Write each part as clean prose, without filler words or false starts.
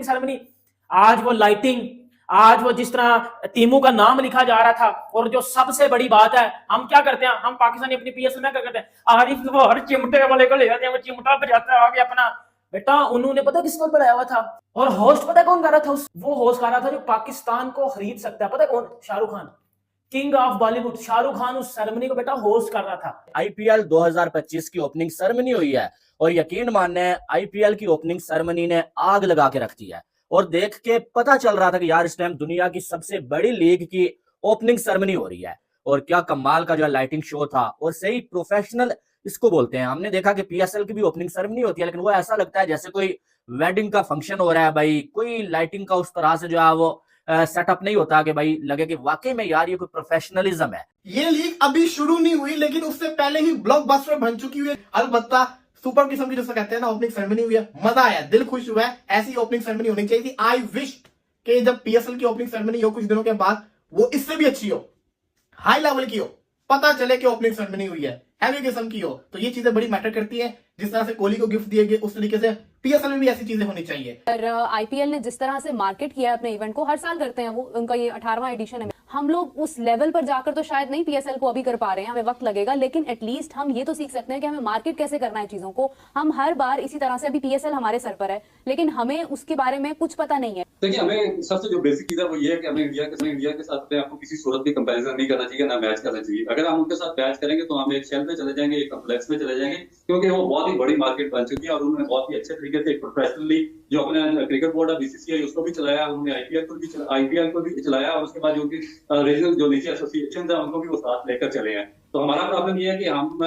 Opening ceremony. आज वो lighting, आज वो जिस तरह टीमों का नाम लिखा जा रहा था, और जो सबसे बड़ी बात है, हम क्या करते हैं, हम पाकिस्तानी अपनी पीएसएल में क्या करते हैं, आरिफ वो हर चिमटे वाले को ले जाते हैं, वो चिमटा बजाता है आगे अपना। बेटा उन्होंने पता किसको बुलाया हुआ था, और होस्ट पता कौन कर रहा था, वो होस्ट कर रहा था जो पाकिस्तान को खरीद सकता है, पता कौन, शाहरुख खान, किंग ऑफ बॉलीवुड शाहरुख खान उस सेरेमनी को बेटा होस्ट कर रहा था। आईपीएल 2025 की ओपनिंग सेरेमनी हुई है और यकीन मानने आईपीएल की ओपनिंग सेरेमनी ने आग लगा के रख दी है। और देख के पता चल रहा था कि यार इस टाइम दुनिया की सबसे बड़ी लीग की ओपनिंग सेरेमनी हो रही है, और क्या कमाल का जो लाइटिंग शो था, और सही प्रोफेशनल इसको बोलते हैं। हमने देखा कि पीएसएल की भी ओपनिंग सेरेमनी होती है, लेकिन वो ऐसा लगता है जैसे कोई वेडिंग का फंक्शन हो रहा है भाई, कोई लाइटिंग का उस तरह से जो है वो सेटअप नहीं होता कि भाई लगे कि वाकई में यार ये कोई प्रोफेशनलिज्म है। ये लीग अभी शुरू नहीं हुई, लेकिन उससे पहले ही ब्लॉकबस्टर बन चुकी हुई है। अलबत्ता सुपर किस्म की जैसे कहते हैं ना, ओपनिंग सेरेमनी हुई है, मजा आया, दिल खुश हुआ है। ऐसी ओपनिंग सेरेमनी होनी चाहिए थी। आई विश कि जब पीएसएल की ओपनिंग सेरेमनी हो कुछ दिनों के बाद, वो इससे भी अच्छी हो, हाई लेवल की हो, पता चले कि ओपनिंग सेरेमनी हुई है, हैवी किस्म की हो। तो ये चीजें बड़ी मैटर करती है। जिस तरह से कोहली को गिफ्ट दिए गए, उस तरीके से पीएसएल में भी ऐसी चीजें होनी चाहिए। और आईपीएल ने जिस तरह से मार्केट किया है अपने इवेंट को, हर साल करते हैं वो, उनका ये 18वां एडिशन है। हम लोग उस लेवल पर जाकर तो शायद नहीं पीएसएल को अभी कर पा रहे हैं, हमें वक्त लगेगा, लेकिन एटलीस्ट हम ये तो सीख सकते हैं कि हमें मार्केट कैसे करना है चीजों को। हम हर बार इसी तरह से, अभी पीएसएल हमारे सर पर है, लेकिन हमें उसके बारे में कुछ पता नहीं है। देखिए, हमें सबसे जो बेसिक चीज है वो ये है कि हमें इंडिया के साथ अपने आपको किसी सूरत भी कंपैरिजन नहीं करना चाहिए, ना मैच करना चाहिए। अगर हम उनके साथ मैच करेंगे तो हम एक शेल में चले जाएंगे, एक कम्प्लेक्स में चले जाएंगे, क्योंकि वो बहुत ही बड़ी मार्केट बन चुकी है और उन्होंने बहुत ही अच्छे तरीके से प्रोफेशनली जो अपने क्रिकेट बोर्ड है बीसीसीआई उसको भी चलाया, उन्होंने आईपीएल को भी चलाया, और उसके बाद जो कि रीजनल जो नीचे एसोसिएशन है उनको भी वो साथ लेकर चले हैं। तो हमारा प्रॉब्लम ये है कि हम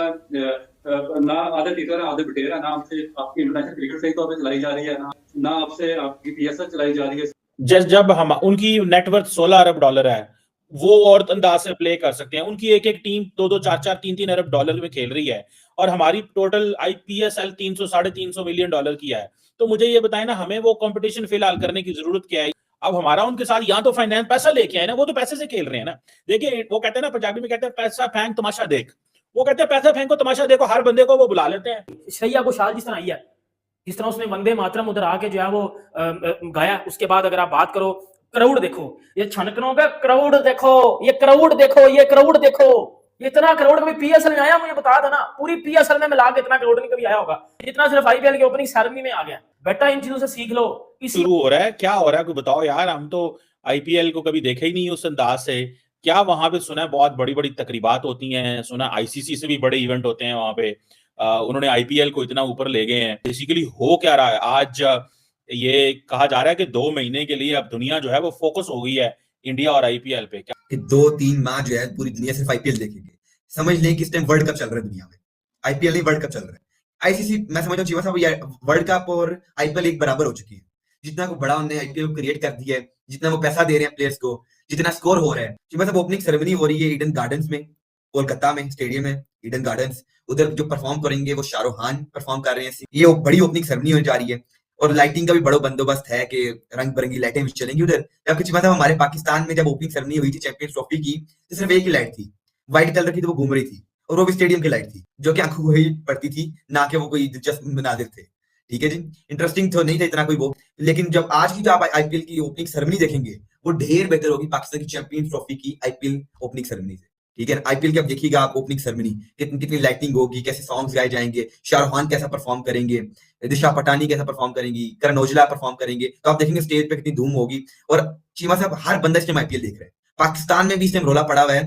ना आधे टीचर है आधे बिटेर है, ना हमसे आपकी इंटरनेशनल क्रिकेट सही तौर पर चलाई जा रही है, ना आपसे आपकी पीएसएल चलाई जा रही है। जब हम उनकी नेटवर्थ $16 अरब है, वो और अंदाज से प्ले कर सकते हैं। उनकी एक एक टीम 2-2, 4-4, $3-3 अरब में खेल रही है, और हमारी टोटल आईपीएसएल 300 साढ़े $300 मिलियन की है। तो मुझे ये बताएं ना, हमें वो कंपटीशन फिलहाल करने की जरूरत क्या है? अब हमारा उनके साथ यहाँ तो फाइनेंस पैसा लेके आए ना, वो तो पैसे से खेल रहे हैं ना। देखिए वो कहते हैं ना, पंजाबी में कहते हैं पैसा फेंक तमाशा देख, वो कहते हैं पैसा फेंको तमाशा देखो, हर बंदे को वो बुला लेते हैं। श्रेया घोषाल जिस तरह आई है, जिस तरह उसने वंदे मातरम उधर आके जो है वो गाया, उसके बाद अगर आप बात करो क्राउड देखो, ये छनकनों का क्राउड देखो, ये क्राउड देखो, ये क्राउड देखो, इतना क्राउड कभी पीएसएल में आया? मुझे बता दो ना, पूरी पीएसएल में मिला के इतना क्राउड नहीं कभी आया होगा जितना सिर्फ आईपीएल की ओपनिंग सेरेमनी में आ गया। बेटा इन चीजों से सीख लो। शुरू हो रहा है, क्या हो रहा है कोई बताओ यार। हम तो आईपीएल को कभी देखा ही नहीं उस अंदाज से। क्या वहां पे सुना है बहुत बड़ी बड़ी तकरीबात होती हैं, सुना आईसीसी से भी बड़े इवेंट होते हैं वहां पे। उन्होंने आईपीएल को इतना ऊपर ले गए हैं। बेसिकली हो क्या रहा है आज, ये कहा जा रहा है कि 2 महीने के लिए अब दुनिया जो है वो फोकस हो गई है इंडिया और आईपीएल पे। क्या कि 2-3 माह जो है पूरी दुनिया सिर्फ आईपीएल देखेंगे। समझ लें कि इस टाइम वर्ल्ड कप चल रहा है दुनिया में, आईपीएल नहीं वर्ल्ड कप चल रहा है। आईसीसी मैं समझता हूँ साहब वर्ल्ड कप और आईपीएल एक बराबर हो चुकी है। जितना को बड़ा उन्होंने आईपीएल को क्रिएट कर दिया है, जितना वो पैसा दे रहे हैं प्लेयर्स को, जितना स्कोर हो रहा है। चीमा साहब ओपनिंग सेरेमनी हो रही है ईडन गार्डन्स में, कोलकाता में स्टेडियम है ईडन गार्डन्स। उधर जो परफॉर्म करेंगे वो शाहरुख खान परफॉर्म कर रहे हैं। ये बड़ी ओपनिंग सेरेमनी होने जा रही है, और लाइटिंग का भी बड़ा बंदोबस्त है कि रंग बिरंगी लाइटें चलेंगी उधर। जबकि चीमा साहब हमारे पाकिस्तान में जब ओपनिंग सेरेमनी हुई थी चैंपियंस ट्रॉफी की, तो सिर्फ एक ही लाइट थी, व्हाइट कलर की, तो वो घूम रही थी, और वो भी स्टेडियम की लाइट थी, जो कि आंखों को ही पड़ती थी, ना कि वो कोई दिलचस्प मनाजिर थे। ठीक है जी, इंटरेस्टिंग तो नहीं था इतना कोई वो, लेकिन जब आज की जो आप आईपीएल की ओपनिंग सेरेमनी देखेंगे वो ढेर बेहतर होगी पाकिस्तान की चैंपियंस ट्रॉफी की आईपीएल ओपनिंग सेरेमनी से। ठीक है, आईपीएल की अब देखिएगा आप ओपनिंग सेरेमनी, कितनी लाइटिंग होगी, कैसे सॉन्ग्स गाए जाएंगे, शाहरुख खान कैसा परफॉर्म करेंगे, दिशा पटानी कैसा परफॉर्म करेंगी, करण औजला परफॉर्म करेंगे, तो आप देखेंगे स्टेज पे कितनी धूम होगी। और चीमा साहब हर बंदा इस टाइम आईपीएल देख रहा है, पाकिस्तान में भी इस टाइम रोला पड़ा हुआ है,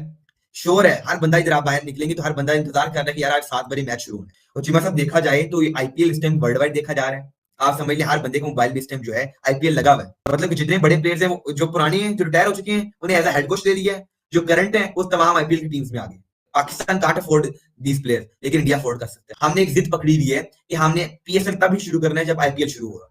शोर है, हर बंदा इधर आप बाहर निकलेंगे तो हर बंदा इंतजार कर रहा है कि यार आज 7 बजे मैच शुरू होना है। और चीमा साहब देखा जाए तो ये आईपीएल इस टाइम वर्ल्ड वाइड देखा जा रहा है। आप समझ लीजिए हर बंदे को मोबाइल में इस टाइम जो है आईपीएल लगा हुआ है। मतलब कि जितने बड़े प्लेयर्स हैं, जो पुरानी हैं, जो रिटायर हो चुके हैं, उन्हें एज अ हेड कोच ले लिया है, जो करंट है वो तमाम आईपीएल की टीम्स में आ गए। Pakistan can't afford these players, लेकिन इंडिया अफोर्ड कर सकते हैं। हमने एक जिद पकड़ी हुई है कि हमने पीएसएल तभी शुरू करना है जब आईपीएल शुरू होगा।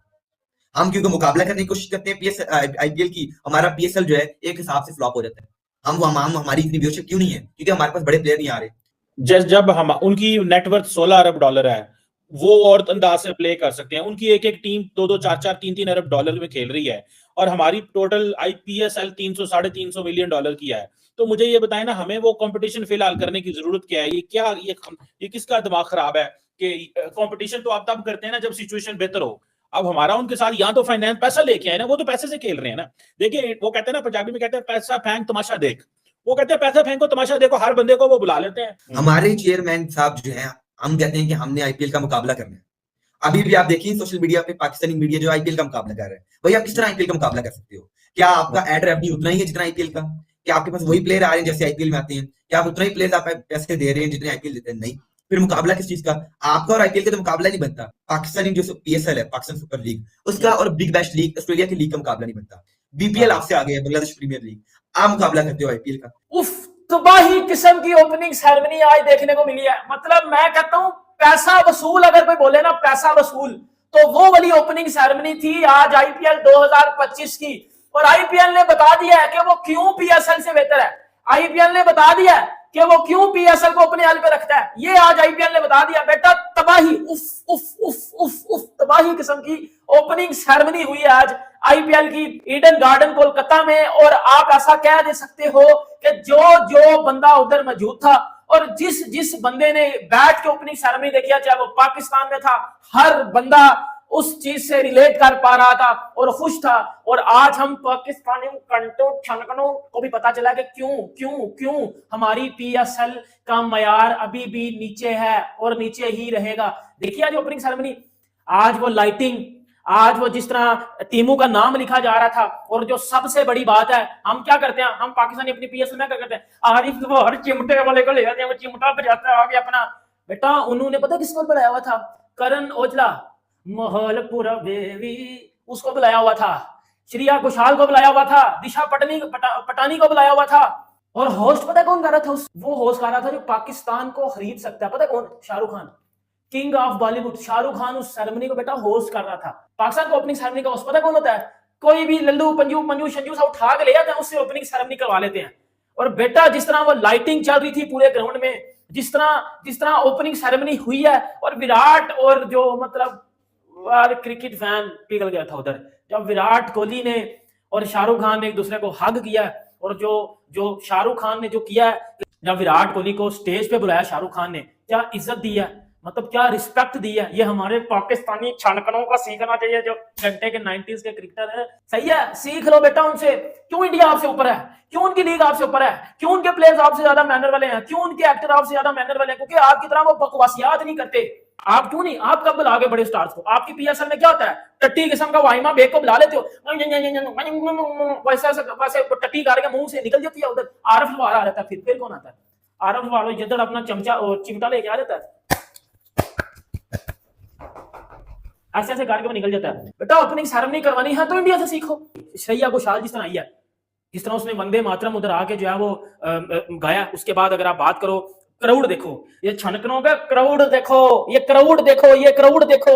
हम क्योंकि मुकाबला करने की कोशिश करते हैं आईपीएल की, हमारा पीएसएल जो है एक हिसाब से फ्लॉप हो जाता है। हम हमारी इतनी व्यूअरशिप क्यों नहीं है? क्योंकि हमारे पास बड़े प्लेयर नहीं आ रहे। जब हम उनकी नेटवर्थ $16 अरब है, वो और अंदाज से प्ले कर सकते हैं। उनकी एक एक टीम 2-2, 4-4, $3-3 अरब में खेल रही है, और हमारी टोटल आईपीएसएल 300 साढ़े $300 मिलियन की है। तो मुझे ये बताएं ना, हमें वो कंपटीशन फिलहाल करने की जरूरत क्या है? ये किसका दिमाग खराब है कि कंपटीशन तो आप तब करते हैं ना जब सिचुएशन बेहतर हो। अब हमारा उनके साथ यहाँ तो फाइनेंस पैसा लेके आए ना, वो तो पैसे से खेल रहे हैं ना। देखिए वो कहते हैं ना, पंजाबी में कहते हैं पैसा फेंक तमाशा देख, वो कहते हैं पैसा फेंको तमाशा देखो, हर बंदे को वो बुला लेते हैं। हमारे चेयरमैन साहब जो है, हम कहते हैं कि हमने आईपीएल का मुकाबला करना है। अभी भी आप देखिए सोशल मीडिया पे पाकिस्तानी मीडिया जो आईपीएल का मुकाबला कर रहे हैं, भाई आप किस तरह आईपीएल का मुकाबला कर सकते हो? क्या आपका एड रेवेन्यू उतना ही है जितना आईपीएल का? क्या आपके पास वही प्लेयर आ रहे हैं जैसे आईपीएल में आते हैं? क्या आप उतना ही प्लेयर आप पैसे दे रहे हैं जितने आईपीएल देते हैं? नहीं। फिर मुकाबला किस चीज का? आपका और आईपीएल का तो मुकाबला नहीं बनता। पाकिस्तानी जो पीएसएल है, पाकिस्तान सुपर लीग, उसका और बिग बैश लीग, ऑस्ट्रेलिया की लीग का मुकाबला नहीं बनता। बीपीएल आपसे आ गया, बांग्लादेश प्रीमियर लीग, आप मुकाबला करते हो आईपीएल का। उफ, तबाही किस्म की ओपनिंग सेरेमनी आज देखने को मिली है। मतलब मैं कहता हूं पैसा वसूल, अगर कोई बोले ना पैसा वसूल, तो वो वाली ओपनिंग सेरेमनी थी आज आईपीएल 2025 की। और आईपीएल ने बता दिया है कि वो क्यों पीएसएल से बेहतर है। आईपीएल ने बता दिया है कि वो क्यों पीएसएल को अपने हल पे रखता है। ये आज आईपीएल ने बता दिया। बेटा तबाही, उफ उफ उफ उफ उफ, तबाही किस्म की ओपनिंग सेरेमनी हुई है आज आईपीएल की ईडन गार्डन कोलकाता में। और आप ऐसा कह दे सकते हो कि जो बंदा उधर मौजूद था और जिस बंदे ने बैठ के ओपनिंग सेरेमनी देखी, चाहे वो पाकिस्तान में था, हर बंदा उस चीज से रिलेट कर पा रहा था और खुश था। और आज हम पाकिस्तानी कंटो छनकनों को भी पता चला कि क्यों हमारी पीएसएल का मयार अभी भी नीचे है और नीचे ही रहेगा। देखिए आज ओपनिंग सेरेमनी, आज वो लाइटिंग, आज वो जिस तरह टीमों का नाम लिखा जा रहा था। और जो सबसे बड़ी बात है, हम क्या करते हैं, हम पाकिस्तानी अपनी पीएसएल में क्या करते हैं, आरिफ वो हर चिमटे वाले को ले जाते हैं, वो चिमटा बजाता है आगे अपना। बेटा उन्होंने पता किसको बुलाया हुआ था? करण औजला, माहौल पूरा बेबी, उसको बुलाया हुआ था। श्रेया घोषाल को बुलाया हुआ था, दिशा पटानी को बुलाया हुआ था। और होस्ट पता कौन कर रहा था? वो होस्ट कर रहा था जो पाकिस्तान को खरीद सकता है। पता कौन? शाहरुख खान, किंग ऑफ बॉलीवुड शाहरुख खान उस सेरेमनी को बेटा होस्ट कर रहा था। पाकिस्तान को ओपनिंग सेरेमनी का होस्ट पता कौन होता है? कोई भी लल्लू पंजू मंजू शंजू सा उठा के ले जाते हैं, उससे ओपनिंग सेरेमनी करवा लेते हैं। और बेटा जिस तरह वो लाइटिंग चल रही थी पूरे ग्राउंड में, जिस तरह ओपनिंग सेरेमनी हुई है, और विराट और जो मतलब क्रिकेट फैन पिघल गया था उधर जब विराट कोहली ने और शाहरुख खान ने एक दूसरे को हग किया। और जो शाहरुख खान ने जो किया है, जब विराट कोहली को स्टेज पे बुलाया शाहरुख खान ने, क्या इज्जत दी है, मतलब क्या रिस्पेक्ट दी है। ये हमारे पाकिस्तानी छानकनों का सीखना चाहिए, जो घंटे के 90s के क्रिकेटर है। सही है, सीख लो बेटा उनसे। क्यों इंडिया आपसे ऊपर है? क्यों उनकी लीग आपसे ऊपर है? क्यों उनके प्लेयर्स आपसे ज्यादा मैनर वाले हैं? क्यों उनके एक्टर आपसे ज्यादा मैनर वाले हैं? क्योंकि आपकी तरह वो बकवासियात नहीं करते। आप क्यों नहीं? आप कब बुला के बड़े स्टार्स को? आपकी पीएसएल में क्या होता है? टट्टी किस्म का वाइमा बेग को बुला लेते हो, वैसे टट्टी गाड़ के मुंह से निकल जाती है उधर। आरफ लवार आ रहता है, फिर कौन आता है? आरफ लवार जिधर अपना चमचा और चिमटा लेके आ जाता है, ऐसे ऐसे करके वो निकल जाता है। बेटा ओपनिंग सेरेमनी करवानी है तो इंडिया से सीखो। श्रेया घोषाल जिस तरह आई है, जिस तरह उसने वंदे मातरम उधर आके जो है वो गाया, उसके बाद अगर आप बात करो क्राउड देखो, ये छनकनों का क्राउड देखो, ये क्राउड देखो, ये क्राउड देखो।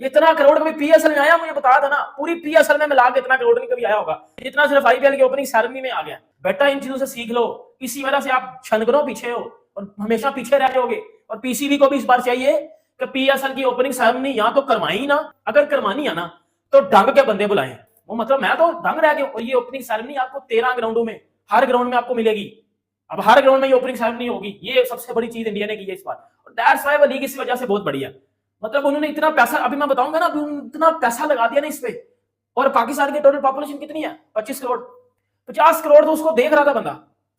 इतना क्राउड कभी पीएसएल में आया? मुझे बता देना, पूरी पीएसएल में मिला के इतना क्राउड नहीं कभी आया होगा जितना सिर्फ आईपीएल की ओपनिंग सेरेमनी में आ गया। बेटा इन चीजों से सीख लो। इसी वजह से आप छनकनों पीछे हो और हमेशा पीछे रह जाओगे। और पीसीबी को भी इस बार चाहिए कि पीएसएल की ओपनिंग सेरेमनी या तो करवाई ना, अगर करवानी है ना तो ढंग के बंदे बुलाएं। वो मतलब मैं तो दंग रह गया। और ये ओपनिंग सेरेमनी आपको 13 ग्राउंडों में, हर ग्राउंड में आपको मिलेगी। अब हर ग्राउंड में ये ओपनिंग सेरेमनी होगी। ये सबसे बड़ी चीज इंडिया ने की है इस बार। और दैट्स व्हाई वो लीग इस वजह से बहुत बड़ी है। मतलब उन्होंने इतना पैसा, अभी मैं बताऊंगा ना, इतना पैसा लगा दिया ना इस पे। और पाकिस्तान की टोटल पॉपुलेशन कितनी है? 25 करोड़। 50 करोड़ तो उसको देख रहा था बंदा,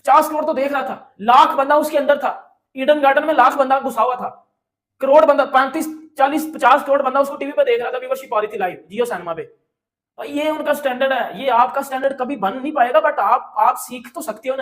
50 करोड़ तो देख रहा था। लाख बंदा उसके अंदर था, ईडन गार्डन में लाख बंदा घुसा हुआ था। करोड़ बंदा, 35 40 50 करोड़ बंदा उसको टीवी पे देख रहा था, व्यूअरशिप आ रही थी लाइव जियो सिनेमा पे। ये उनका स्टैंडर्ड है। ये आपका स्टैंडर्ड कभी बन नहीं पाएगा, बट आप सीख तो सकते हो ना।